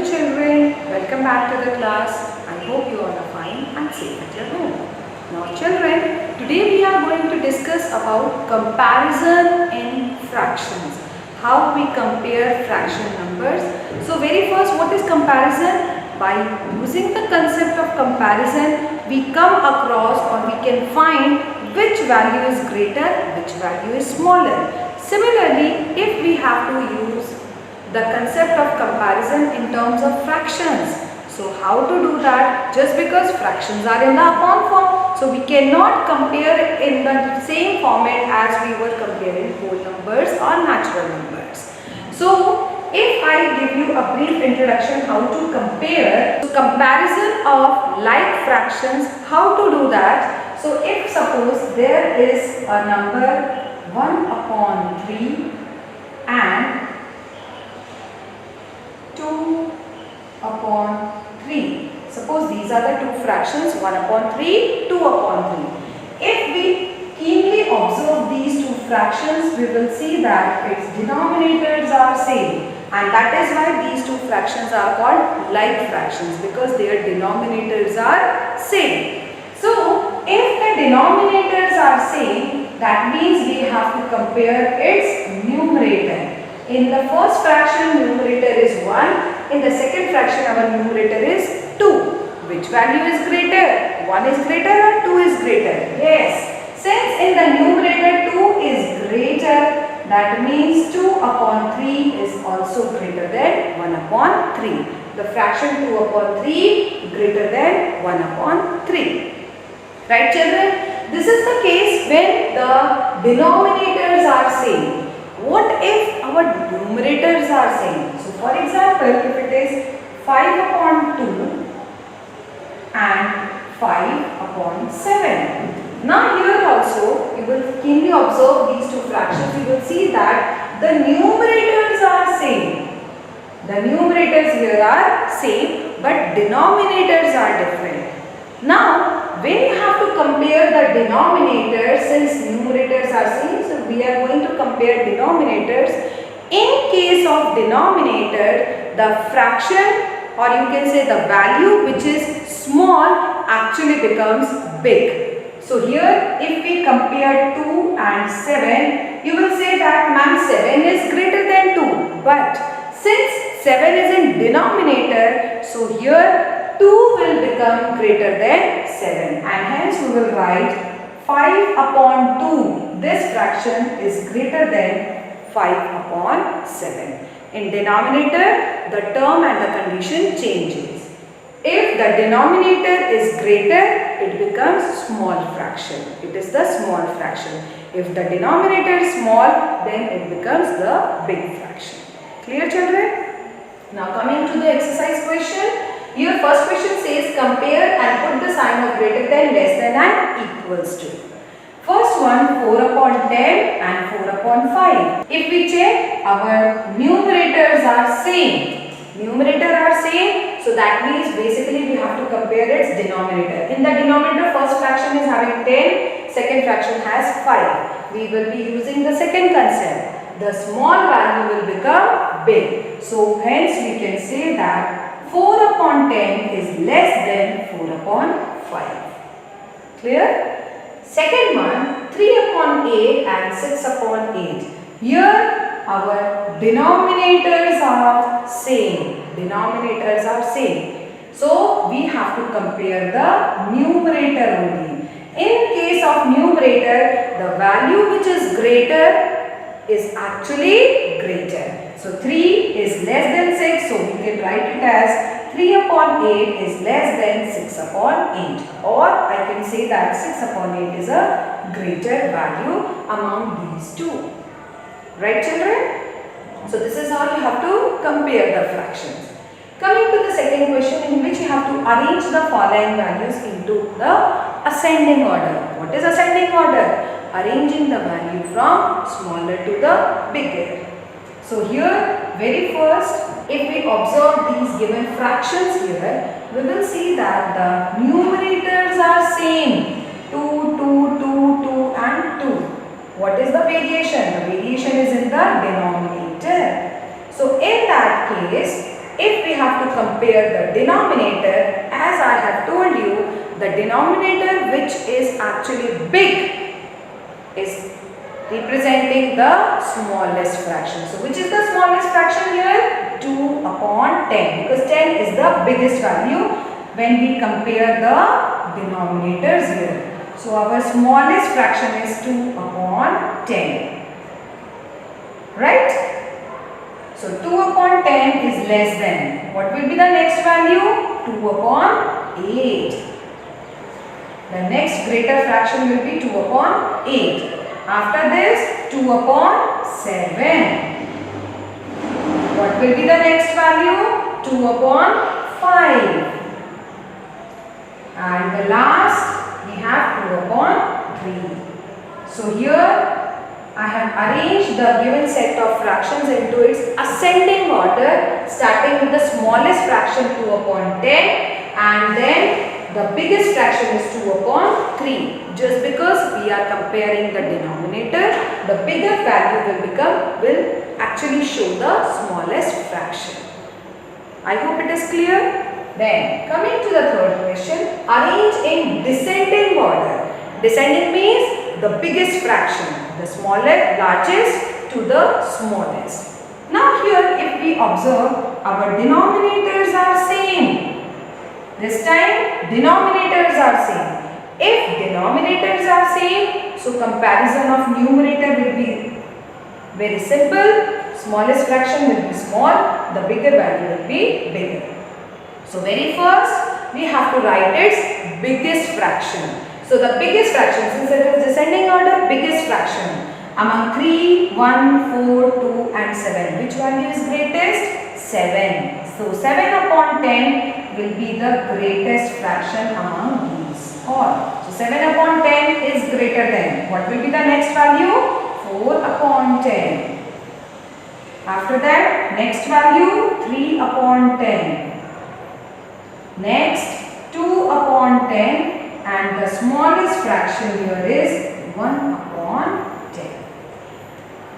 children, welcome back to the class. I hope you all are fine and safe at your home. Now children, today we are going to discuss about comparison in fractions. How we compare fraction numbers. So very first, what is comparison? By using the concept of comparison, we come across or we can find which value is greater, which value is smaller. Similarly, if we have to use the concept of comparison in terms of fractions. So how to do that? Just because fractions are in the upon form, so we cannot compare in the same format as we were comparing whole numbers or natural numbers. So if I give you a brief introduction how to compare, so comparison of like fractions, how to do that? So if suppose there is a number 1 upon 3 and 2 upon 3. Suppose these are the two fractions, 1 upon 3, 2 upon 3. If we keenly observe these two fractions, we will see that its denominators are same, and that is why these two fractions are called like fractions, because their denominators are same. So if the denominators are same, that means we have to compare its numerator. In the first fraction, numerator is 1. In the second fraction, our numerator is 2. Which value is greater? 1 is greater or 2 is greater? Yes. Since in the numerator 2 is greater, that means 2 upon 3 is also greater than 1 upon 3. The fraction 2 upon 3 greater than 1 upon 3. Right children? This is the case when the denominators are same. What if our numerators are same? So for example, if it is 5 upon 2 and 5 upon 7. Now here also, you will keenly observe these two fractions. You will see that the numerators are same. The numerators here are same, but denominators are different. Now, when you have to compare the denominators, since numerators are same, so we are going to compare denominators. In case of denominator, the fraction or you can say the value which is small actually becomes big. So here if we compare 2 and 7, you will say that ma'am 7 is greater than 2. But since 7 is in denominator, so here 2 will become greater than 7, and hence we will write 5 upon 2. This fraction is greater than 5 upon 7. In denominator, the term and the condition changes. If the denominator is greater, it becomes small fraction. It is the small fraction. If the denominator is small, then it becomes the big fraction. Clear children? Now coming to the exercise question. Your first question says compare and put the sign of greater than, less than and equals to. First one 4 upon 10 and 4 upon 5. If we check, our numerators are same. Numerator are same, so that means basically we have to compare its denominator. In the denominator, first fraction is having 10, second fraction has 5. We will be using the second concept. The small value will become big. So hence we can say that 4 upon 10 is less than 4 upon 5. Clear? Second one, 3 upon 8 and 6 upon 8. Here our denominators are same. Denominators are same. So we have to compare the numerator only. In case of numerator, the value which is greater is actually greater. So 3 is less than 6, so we can write it as 3 upon 8 is less than 6 upon 8. Or I can say that 6 upon 8 is a greater value among these two. Right children? So this is how you have to compare the fractions. Coming to the second question, in which you have to arrange the following values into the ascending order. What is ascending order? Arranging the value from smaller to the bigger. So here, very first, if we observe these given fractions here, we will see that the numerators are same. 2, 2, 2, 2 and 2. What is the variation? The variation is in the denominator. So in that case, if we have to compare the denominator, as I have told you, the denominator which is actually big is representing the smallest fraction. So which is the smallest fraction here? 2 upon 10, because 10 is the biggest value when we compare the denominators here. So our smallest fraction is 2 upon 10. Right? So 2 upon 10 is less than. What will be the next value? 2 upon 8. The next greater fraction will be 2 upon 8. After this, 2 upon 7. What will be the next value? 2 upon 5. And the last, we have 2 upon 3. So here, I have arranged the given set of fractions into its ascending order, starting with the smallest fraction 2 upon 10, and then the biggest fraction is 2 upon 3. Just because we are comparing the denominator, the bigger value will actually show the smallest fraction. I hope it is clear. Then coming to the third question, arrange in descending order. Descending means the biggest fraction, the largest to the smallest. Now here if we observe, our denominators are same. This time denominators are same. If denominators are same, so comparison of numerator will be very simple. Smallest fraction will be small, the bigger value will be bigger. So very first we have to write its biggest fraction. So the biggest fraction, since it is descending order, biggest fraction among 3, 1, 4, 2 and 7. Which value is greatest? 7. So 7 upon 10 will be the greatest fraction among these all. So 7 upon 10 is greater than. What will be the next value? 4 upon 10. After that, next value 3 upon 10. Next 2 upon 10. And the smallest fraction here is 1 upon 10.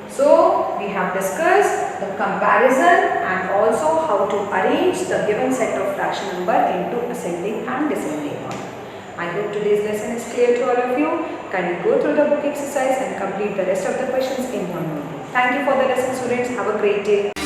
So, we have discussed the comparison and also how to arrange the given set of fraction number into ascending and descending order. I hope today's lesson is clear to all of you. Kindly go through the book exercise and complete the rest of the questions in one minute. Thank you for the lesson, students. Have a great day.